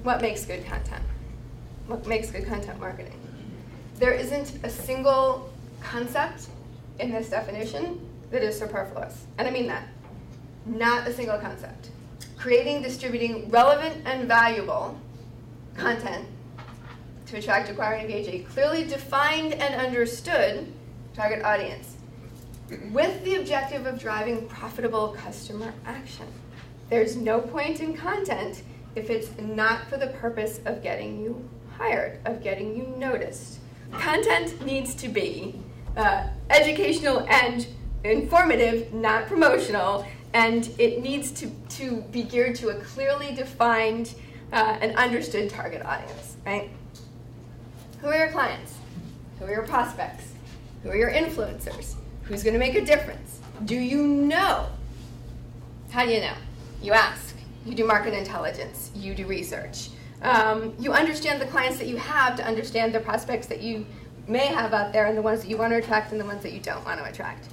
what makes good content? What makes good content marketing? There isn't a single concept in this definition that is superfluous. And I mean that. Not a single concept. Creating, distributing relevant and valuable content to attract, acquire, and engage a clearly defined and understood target audience with the objective of driving profitable customer action. There's no point in content if it's not for the purpose of getting you hired, of getting you noticed. Content needs to be educational and informative, not promotional, and it needs to be geared to a clearly defined and understood target audience, right? Who are your clients? Who are your prospects? Who are your influencers? Who's going to make a difference? Do you know? How do you know? You ask. You do market intelligence. You do research. You understand the clients that you have to understand the prospects that you may have out there and the ones that you want to attract and the ones that you don't want to attract.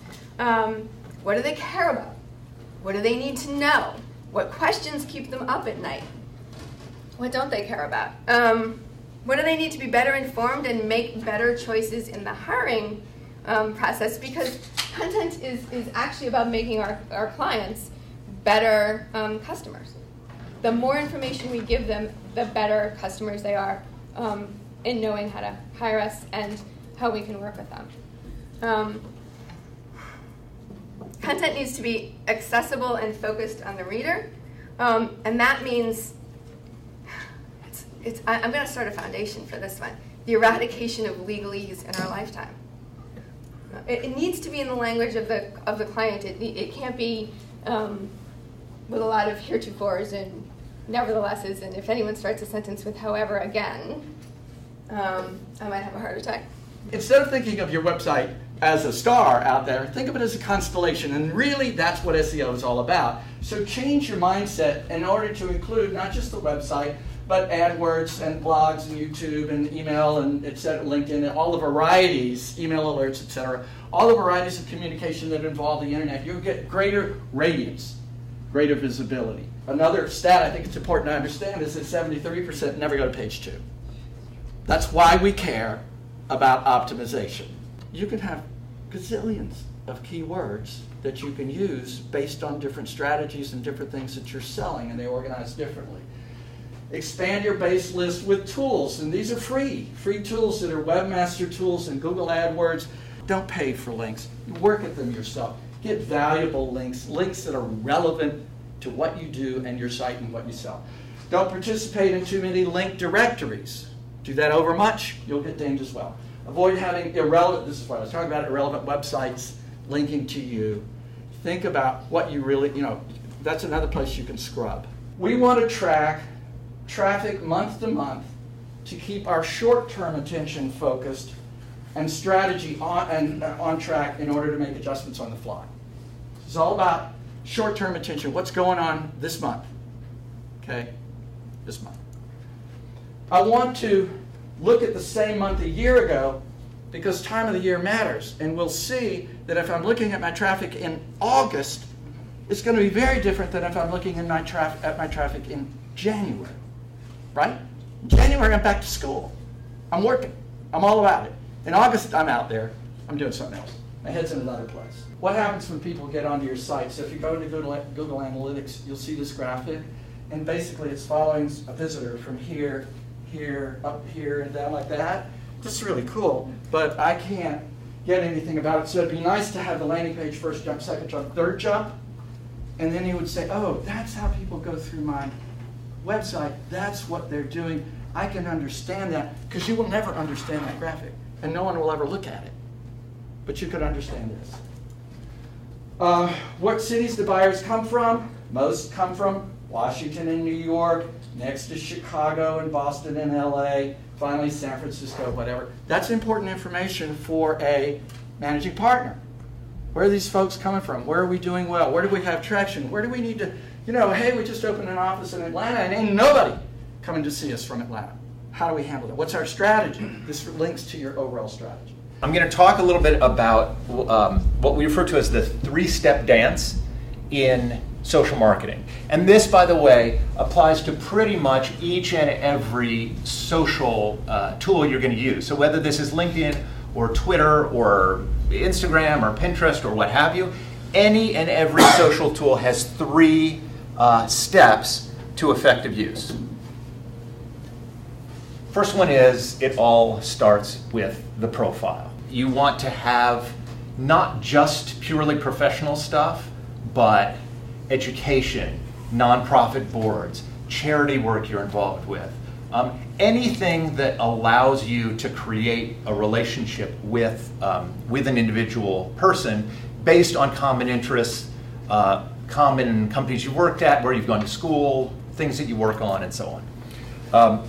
What do they care about? What do they need to know? What questions keep them up at night? What don't they care about? What do they need to be better informed and make better choices in the hiring process? Because content is actually about making our clients better customers. The more information we give them, the better customers they are in knowing how to hire us and how we can work with them. Content needs to be accessible and focused on the reader, and that means I'm going to start a foundation for this one. The eradication of legalese in our lifetime. It needs to be in the language of the client. It can't be with a lot of heretofores and neverthelesses, and if anyone starts a sentence with however again, I might have a heart attack. Instead of thinking of your website as a star out there, think of it as a constellation, and really that's what SEO is all about. So change your mindset in order to include not just the website, but AdWords and blogs and YouTube and email and et cetera, LinkedIn, and all the varieties, email alerts, et cetera, all the varieties of communication that involve the internet. You'll get greater radiance, greater visibility. Another stat I think it's important to understand is that 73% never go to page 2. That's why we care about optimization. You can have gazillions of keywords that you can use based on different strategies and different things that you're selling, and they organize differently. Expand your base list with tools, and these are free tools that are webmaster tools and Google AdWords. Don't pay for links. Work at them yourself. Get valuable links that are relevant to what you do and your site and what you sell. Don't participate in too many link directories. Do that over much, you'll get dinged as well. Avoid having irrelevant, this is what I was talking about, irrelevant websites linking to you. Think about what you really, that's another place you can scrub. We want to track traffic month to month to keep our short-term attention focused and strategy on track in order to make adjustments on the fly. It's all about short-term attention. What's going on this month? Okay, this month. I want to look at the same month a year ago because time of the year matters. And we'll see that if I'm looking at my traffic in August, it's going to be very different than if I'm looking at my traffic in January. Right? In January, I'm back to school. I'm working. I'm all about it. In August, I'm out there. I'm doing something else. My head's in another place. What happens when people get onto your site? So if you go into Google Analytics, you'll see this graphic. And basically, it's following a visitor from here, up here, and down like that. This is really cool, but I can't get anything about it. So it'd be nice to have the landing page first jump, second jump, third jump. And then you would say, oh, that's how people go through my website. That's what they're doing. I can understand that, because you will never understand that graphic, and no one will ever look at it. But you could understand this. What cities do buyers come from? Most come from Washington and New York, next to Chicago and Boston and LA, finally San Francisco, whatever. That's important information for a managing partner. Where are these folks coming from? Where are we doing well? Where do we have traction? Where do we need to, hey, we just opened an office in Atlanta and ain't nobody coming to see us from Atlanta. How do we handle that? What's our strategy? This links to your overall strategy. I'm going to talk a little bit about what we refer to as the 3-step dance in social marketing. And this, by the way, applies to pretty much each and every social tool you're going to use. So whether this is LinkedIn or Twitter or Instagram or Pinterest or what have you, any and every social tool has 3 steps to effective use. First one is, it all starts with the profile. You want to have not just purely professional stuff, but education, nonprofit boards, charity work you're involved with. Anything that allows you to create a relationship with an individual person based on common interests, common companies you worked at, where you've gone to school, things that you work on, and so on.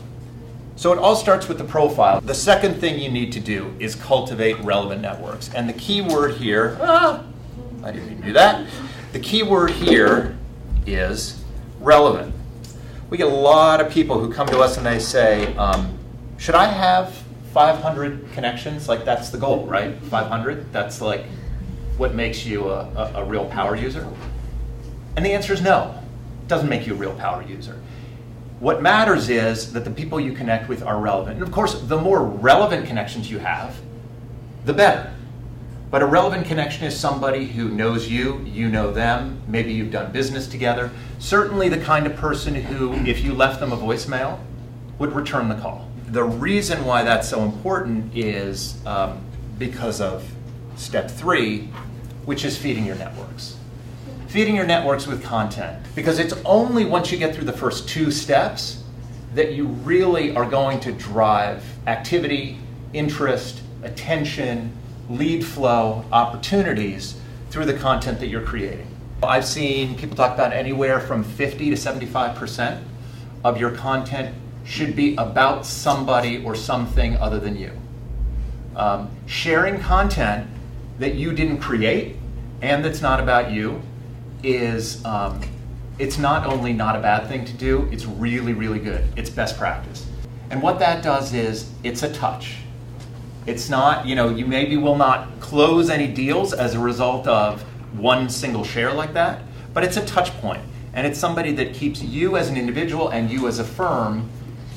So it all starts with the profile. The second thing you need to do is cultivate relevant networks. And the key word here, I didn't even do that. The key word here is relevant. We get a lot of people who come to us and they say, should I have 500 connections? Like, that's the goal, right? 500? That's like what makes you a real power user? And the answer is no. It doesn't make you a real power user. What matters is that the people you connect with are relevant. And of course, the more relevant connections you have, the better. But a relevant connection is somebody who knows you, you know them, maybe you've done business together. Certainly the kind of person who, if you left them a voicemail, would return the call. The reason why that's so important is because of step 3, which is feeding your networks. Feeding your networks with content. Because it's only once you get through the first 2 steps that you really are going to drive activity, interest, attention, lead flow, opportunities through the content that you're creating. I've seen people talk about anywhere from 50 to 75% of your content should be about somebody or something other than you. Sharing content that you didn't create and that's not about you is, it's not only not a bad thing to do, it's really, really good. It's best practice. And what that does is, it's a touch. It's not, you maybe will not close any deals as a result of one single share like that, but it's a touch point. And it's somebody that keeps you as an individual and you as a firm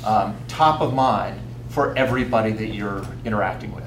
top of mind for everybody that you're interacting with.